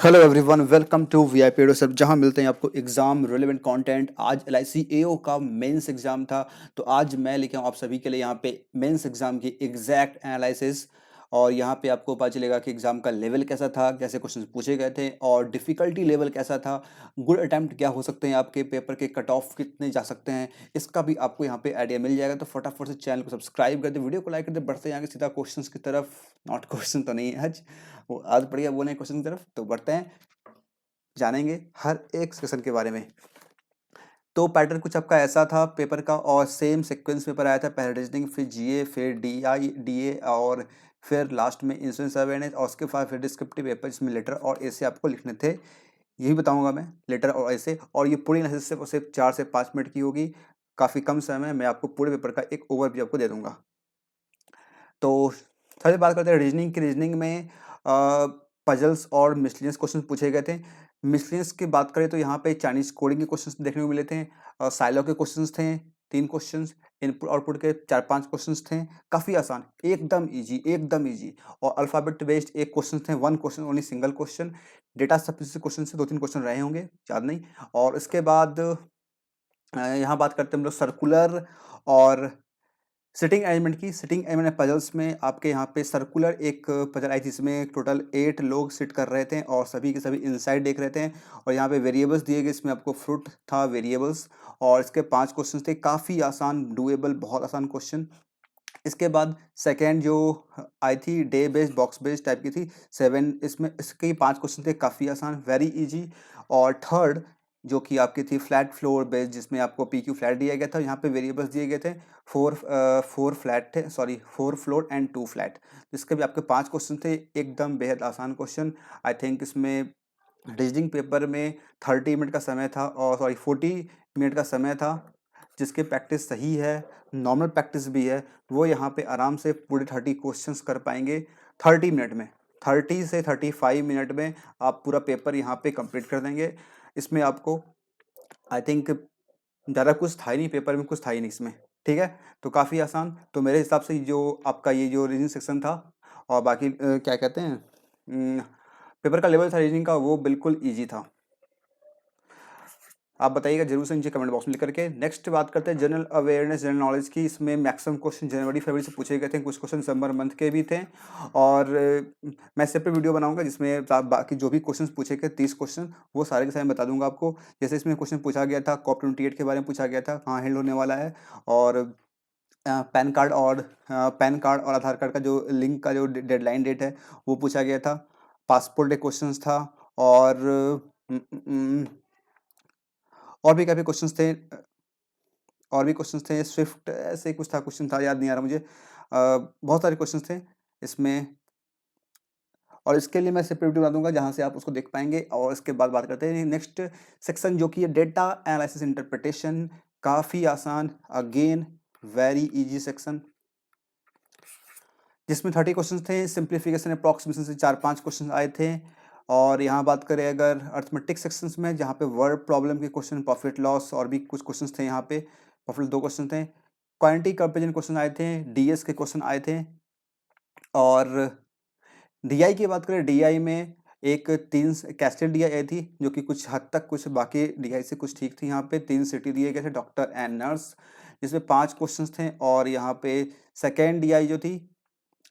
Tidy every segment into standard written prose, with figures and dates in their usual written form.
Hello everyone, welcome to VIP sir, जहां मिलते हैं आपको एग्जाम रिलेवेंट कंटेंट। आज एलआईसी एओ का मेंस एग्जाम था, तो आज मैं लेके आऊँ आप सभी के लिए यहाँ पे मेंस एग्जाम की एग्जैक्ट एनालिसिस। और यहाँ पे आपको पता चलेगा कि एग्जाम का लेवल कैसा था, कैसे क्वेश्चंस पूछे गए थे और डिफिकल्टी लेवल कैसा था। गुड अटेम्प्ट क्या हो सकते हैं, आपके पेपर के कट ऑफ कितने जा सकते हैं, इसका भी आपको यहाँ पे आइडिया मिल जाएगा। तो फटाफट से चैनल को सब्सक्राइब कर दे, वीडियो को लाइक कर दे, बढ़ते हैं आगे सीधा क्वेश्चन की तरफ। नॉट क्वेश्चन तो नहीं है आज, वो आज बढ़िया बोले क्वेश्चन की तरफ, तो बढ़ते हैं, जानेंगे हर एक सेक्शन के बारे में। तो पैटर्न कुछ आपका ऐसा था पेपर का, और सेम सीक्वेंस पेपर आया था, पहले रीजनिंग, फिर जीए, फिर डीए और फिर लास्ट में इंश्योरेंस अवेयरनेस, और उसके बाद फिर डिस्क्रिप्टिव पेपर जिसमें लेटर और ऐसे आपको लिखने थे। यही बताऊंगा मैं, लेटर और ऐसे। और ये पूरी एनालिसिस सिर्फ 4 से 5 मिनट की होगी, काफ़ी कम समय में मैं आपको पूरे पेपर का एक ओवरव्यू आपको दे दूंगा। तो सबसे बात करते हैं रीजनिंग की। रीजनिंग में पजल्स और मिसलेनियस क्वेश्चन पूछे गए थे। मिसलेनियस की बात करें तो यहाँ पे चाइनीज कोडिंग के क्वेश्चंस देखने को मिले थे, साइलो के क्वेश्चंस थे 3 क्वेश्चंस, इनपुट आउटपुट के 4-5 क्वेश्चंस थे, काफ़ी आसान, एकदम इजी, एकदम इजी। और अल्फ़ाबेट बेस्ड एक क्वेश्चन थे, 1 question only, single question. Data sufficiency question से 2-3 क्वेश्चन रहे होंगे, याद नहीं। और इसके बाद यहाँ बात करते हैं हम लोग सर्कुलर और सिटिंग अरेंजमेंट की। सिटिंग अरेंजमेंट पजल्स में आपके यहाँ पे सर्कुलर एक पजल आई जिसमें टोटल 8 लोग सिट कर रहे थे और सभी के सभी इनसाइड देख रहे थे, और यहाँ पे वेरिएबल्स दिए गए, इसमें आपको फ्रूट था वेरिएबल्स, और इसके 5 क्वेश्चन थे, काफ़ी आसान, डुएबल, बहुत आसान क्वेश्चन। इसके बाद सेकेंड जो आई थी day based box based type की थी, 7, इसमें इसके 5 क्वेश्चन थे, काफ़ी आसान, वेरी इजी। और थर्ड जो कि आपकी थी फ्लैट फ्लोर बेस्ड, जिसमें आपको पी क्यू फ्लैट दिया गया था, यहाँ पे वेरिएबल्स दिए गए थे, 4 फ्लैट थे, सॉरी 4 फ्लोर एंड 2 फ्लैट। इसके भी आपके 5 क्वेश्चन थे, एकदम बेहद आसान क्वेश्चन। आई थिंक इसमें रीजनिंग पेपर में 30 मिनट का समय था, और सॉरी 40 मिनट का समय था। जिसकी प्रैक्टिस सही है, नॉर्मल प्रैक्टिस भी है, वो यहाँ पे आराम से पूरे 30 क्वेश्चंस कर पाएंगे 30 मिनट में। 30 से 35 मिनट में आप पूरा पेपर यहाँ पे कंप्लीट कर देंगे। इसमें आपको आई थिंक ज़्यादा कुछ था ही नहीं, पेपर में कुछ था ही नहीं इसमें, ठीक है। तो काफ़ी आसान, तो मेरे हिसाब से जो आपका ये जो रीजनिंग सेक्शन था, और बाकी क्या कहते हैं, पेपर का लेवल था रीजनिंग का, वो बिल्कुल ईजी था। आप बताइएगा जरूर से नीचे कमेंट बॉक्स में लिख करके। नेक्स्ट बात करते हैं जनरल अवेयरनेस, जनरल नॉलेज की। इसमें मैक्सिमम क्वेश्चन जनवरी फरवरी से पूछे गए थे, कुछ क्वेश्चन दिसंबर मंथ के भी थे। और मैं सेपरेट वीडियो बनाऊंगा जिसमें बाकी जो भी क्वेश्चन पूछे गए 30 क्वेश्चन, वो सारे के सारे बता दूंगा आपको। जैसे इसमें क्वेश्चन पूछा गया था COP28 के बारे में पूछा गया था, कहाँ हेल्ड होने वाला है, और पैन कार्ड और आधार कार्ड का जो लिंक का जो डेडलाइन डेट है वो पूछा गया था। पासपोर्ट एक क्वेश्चन था, और और भी काफ़ी क्वेश्चंस थे, स्विफ्ट ऐसे कुछ था, क्वेश्चन था, याद नहीं आ रहा मुझे। बहुत सारे क्वेश्चंस थे इसमें, और इसके लिए मैं सेपरेट वीडियो बना दूंगा जहां से आप उसको देख पाएंगे। और इसके बाद बात करते हैं नेक्स्ट सेक्शन जो कि है डेटा एनालिसिस इंटरप्रिटेशन। काफ़ी आसान, अगेन वेरी इजी सेक्शन, जिसमें 30 क्वेश्चन थे। सिंप्लीफिकेशन अप्रॉक्सीमेशन से 4-5 क्वेश्चन आए थे। और यहाँ बात करें अगर अर्थमेटिक सेक्शंस में, जहाँ पे वर्ड प्रॉब्लम के क्वेश्चन, प्रॉफिट लॉस और भी कुछ क्वेश्चन थे, यहाँ पे प्रॉफिट 2 क्वेश्चन थे। क्वांटिटी कंपेरिजन क्वेश्चन आए थे, डीएस के क्वेश्चन आए थे। और डीआई की बात करें, डीआई में एक 3 कैस्टेड डीआई आई थी, जो कि कुछ हद तक, कुछ बाकी डीआई से कुछ ठीक थी। यहाँ पे 3 सिटी दिए गए थे, डॉक्टर एंड नर्स, जिसमें 5 क्वेश्चन थे। और यहाँ पे सेकेंड डीआई जो थी,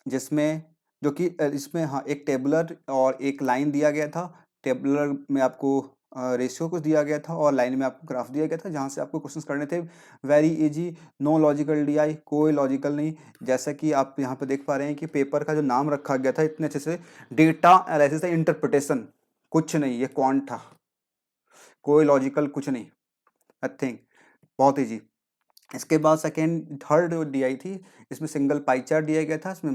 जिसमें जो कि इसमें हाँ एक टेबुलर और एक लाइन दिया गया था। टेबुलर में आपको रेशियो कुछ दिया गया था, और लाइन में आपको ग्राफ दिया गया था, जहाँ से आपको क्वेश्चंस करने थे। Very easy, no logical DI, कोई लॉजिकल नहीं। जैसा कि आप यहाँ पे देख पा रहे हैं कि पेपर का जो नाम रखा गया था इतने अच्छे से, डेटा एनालिसिस इंटरप्रिटेशन, कुछ नहीं, ये क्वांट था, कोई लॉजिकल कुछ नहीं, नथिंग, बहुत ईजी। इसके बाद सेकेंड थर्ड जो डीआई थी, इसमें सिंगल पाई चार्ट दिया गया था, इसमें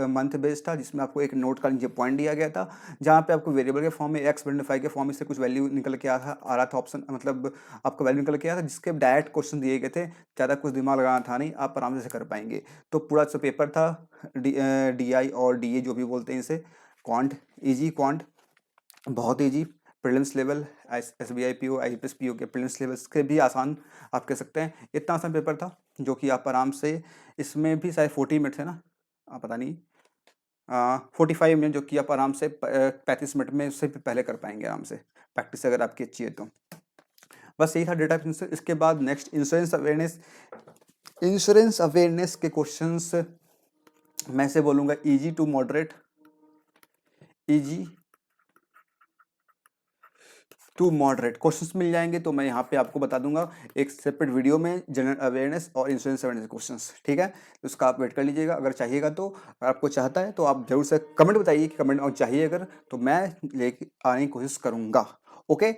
मंथ बेस्ड था, जिसमें आपको एक नोट का नीचे पॉइंट दिया गया था, जहाँ पे आपको वेरिएबल के फॉर्म में एक्स मल्टीप्लाई के फॉर्म में से कुछ वैल्यू निकल के आ रहा था, ऑप्शन मतलब आपको वैल्यू निकल के आया था, जिसके डायरेक्ट क्वेश्चन दिए गए थे, ज़्यादा कुछ दिमाग लगाना था नहीं, आप आराम से कर पाएंगे। तो पूरा जो पेपर था डीआई और डीए जो भी बोलते हैं इसे, क्वांट, ईजी क्वांट, बहुत easy. Prelims level, SBI PO, IPS PO के प्रीलिम्स लेवल से भी आसान आप कह सकते हैं। इतना आसान पेपर था जो कि आप आराम से, इसमें भी शायद 40 मिनट थे ना, पता नहीं, 45 मिनट, जो कि आप आराम से 35 मिनट में उससे भी पहले कर पाएंगे आराम से, प्रैक्टिस अगर आपकी अच्छी है तो। बस यही था डेटा। इसके बाद next insurance awareness. Insurance awareness के क्वेश्चंस मैं से बोलूँगा easy to moderate, easy to moderate questions मिल जाएंगे, तो मैं यहाँ पे आपको बता दूंगा एक सेपरेट वीडियो में, जनरल अवेयरनेस और इंश्योरेंस अवेयरनेस क्वेश्चंस, ठीक है। तो उसका आप वेट कर लीजिएगा अगर चाहिएगा तो। अगर आपको चाहता है तो आप जरूर से कमेंट बताइए कि कमेंट और चाहिए अगर, तो मैं लेके आने की कोशिश करूँगा। ओके।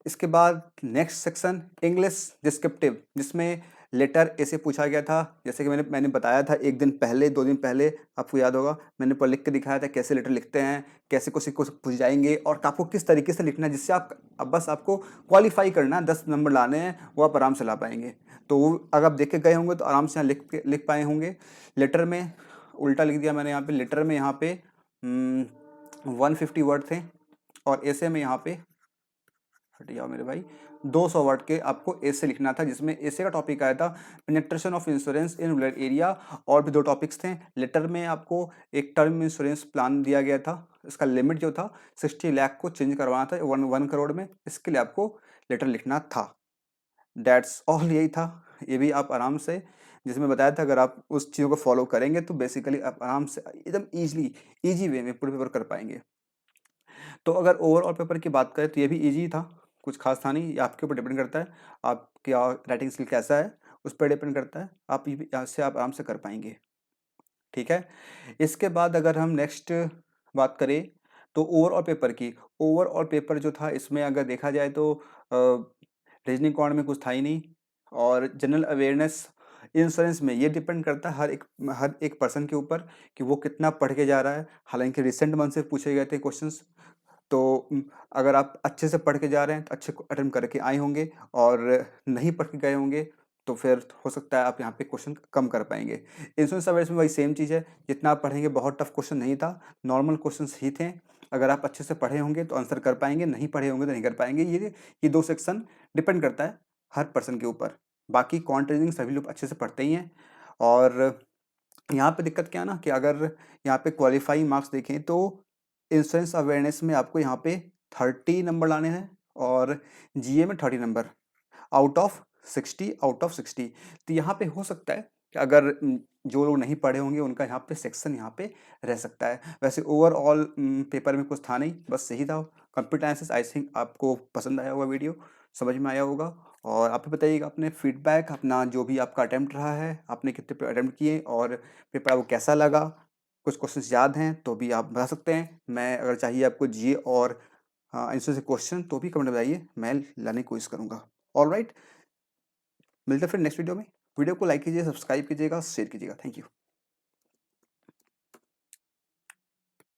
इसके बाद नेक्स्ट सेक्शन इंग्लिश डिस्क्रिप्टिव, जिसमें लेटर ऐसे पूछा गया था, जैसे कि मैंने बताया था एक दिन पहले, 2 दिन पहले, आपको याद होगा मैंने पर लिख के दिखाया था कैसे लेटर लिखते हैं, कैसे को पूछ जाएंगे और आपको किस तरीके से लिखना है, जिससे आप अब बस आपको क्वालिफाई करना है, 10 नंबर लाने हैं, वो आप आराम से ला पाएंगे। तो अगर आप देख के गए होंगे तो आराम से यहाँ लिख पाए होंगे। लेटर में उल्टा लिख दिया मैंने यहाँ पे, लेटर में यहाँ पे 150 वर्ड थे, और ऐसे में यहाँ पे हट जाओ मेरे भाई, 200 वर्ड के आपको ऐसे लिखना था, जिसमें ऐसे का टॉपिक आया था penetration of insurance in rural area, और भी 2 टॉपिक्स थे। लेटर में आपको एक टर्म इंश्योरेंस प्लान दिया गया था, इसका लिमिट जो था 60 लाख को चेंज करवाना था 1 करोड़ में, इसके लिए आपको लेटर लिखना था। दैट्स ऑल, यही था। ये भी आप आराम से, जिसमें बताया था अगर आप उस चीज़ों को फॉलो करेंगे तो बेसिकली आप आराम से एकदम ईजी वे में पूरे पेपर कर पाएंगे। तो अगर ओवरऑल पेपर की बात करें तो ये भी इजी था, कुछ खास था नहीं। ये आपके ऊपर डिपेंड करता है, आपका राइटिंग स्किल कैसा है उस पर डिपेंड करता है। आप ये भी यहाँ से आप आराम से कर पाएंगे, ठीक है। इसके बाद अगर हम नेक्स्ट बात करें तो ओवरऑल पेपर की, ओवरऑल पेपर जो था इसमें अगर देखा जाए तो रीजनिंग कॉर्ड में कुछ था ही नहीं, और जनरल अवेयरनेस इंश्योरेंस में ये डिपेंड करता है हर एक पर्सन के ऊपर कि वो कितना पढ़ के जा रहा है। हालांकि रिसेंट मंथ से पूछे गए थे क्वेश्चंस, तो अगर आप अच्छे से पढ़ के जा रहे हैं तो अच्छे अटेम्प्ट करके आए होंगे, और नहीं पढ़ के गए होंगे तो फिर हो सकता है आप यहाँ पे क्वेश्चन कम कर पाएंगे। इंश्योरेंस अवेयर्स में वही सेम चीज़ है, जितना आप पढ़ेंगे बहुत टफ क्वेश्चन नहीं था, नॉर्मल क्वेश्चंस ही थे। अगर आप अच्छे से पढ़े होंगे तो आंसर कर पाएंगे, नहीं पढ़े होंगे तो नहीं कर पाएंगे। ये 2 सेक्शन डिपेंड करता है हर पर्सन के ऊपर। बाकी क्वांट रीजनिंग सभी लोग अच्छे से पढ़ते ही हैं। और यहाँ पे दिक्कत क्या है ना कि अगर यहाँ पे क्वालिफाइंग मार्क्स देखें तो इंश्योरेंस अवेयरनेस में आपको यहाँ पे 30 नंबर लाने हैं, और जीए में 30 नंबर आउट ऑफ 60। तो यहाँ पे हो सकता है कि अगर जो लोग नहीं पढ़े होंगे उनका यहाँ पे सेक्शन यहाँ पे रह सकता है। वैसे ओवरऑल पेपर में कुछ था नहीं, बस यही था। कंप्यूटर एनालिसिस, आई थिंक आपको पसंद आया होगा, वीडियो समझ में आया होगा। और आप भी बताइएगा अपने फीडबैक, अपना जो भी आपका अटेम्प्ट रहा है, आपने कितने अटेम्प्ट किए और पेपर आपको कैसा लगा। कुछ क्वेश्चंस याद हैं तो भी आप बता सकते हैं। मैं अगर चाहिए आपको जीए और आंसर से क्वेश्चन तो भी कमेंट में बताइए, मैं लाने की कोशिश करूँगा। ऑलराइट, मिलते हैं फिर नेक्स्ट वीडियो में। वीडियो को लाइक कीजिए, सब्सक्राइब कीजिएगा, शेयर कीजिएगा। Thank you.